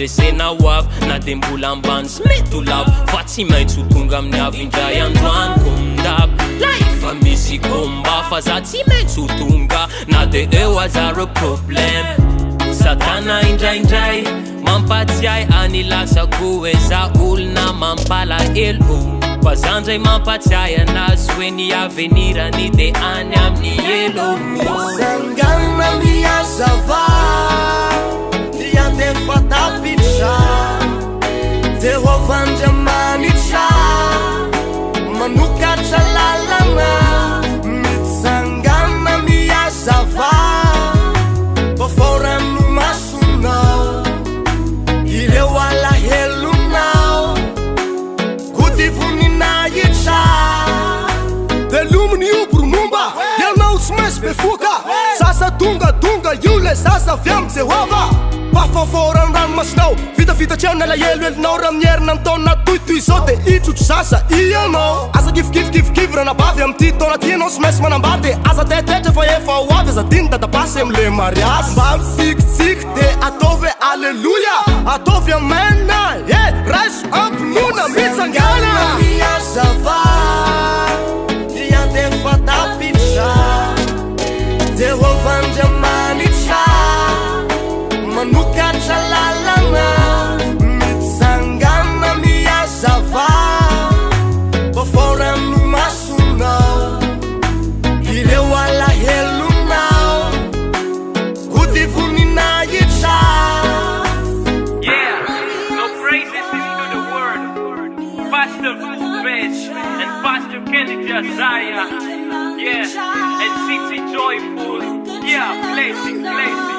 fandresena hoavy na de mbola ambany sy mety ho lavo fa tsy maintsy ho tonga amin'ny avy indray androany komindabo la efa misy komba fa za tsy maintsy ho tonga na de eo azaro problem satana indraindray mampatsiahy anilasako eza olona mampalahelo bazandray mampatsiahy anazy hoe ny avenirany de any amin'ny elo sangana miazava dia defa tapitra Jehovah-Andriamanitra manokatra lalana mitsangana miazava baforano masonao ireo alahelonao kodivoninahitra velominy io boromomba ianao tsy maintsy befoka sasa tonga io le sasa avy amin'ny Jehova pafaforany ranomasinao vitavitatriana lahelohelonao raha mierina mitona toitoy zao de itsotro sasa ianao asa kifikifikivy rana bavy am'ty taona ty anao tsy maintsy manambary de aza tetetra fa efa ho avy aza diny dadapasy am'le mariazy mba mitsikitsiky de ataovy alleluia ataovy amena raiso ampinona mitsangana miazava dia defa tapitra Jehovah-Andriamanitra manokatra lalana mitsangana miazava baforano masonao ireo alahelonao kodivoninahitra no praises to the word Pastor Veg and Pastor Kenny Josiah and City Joyful blessing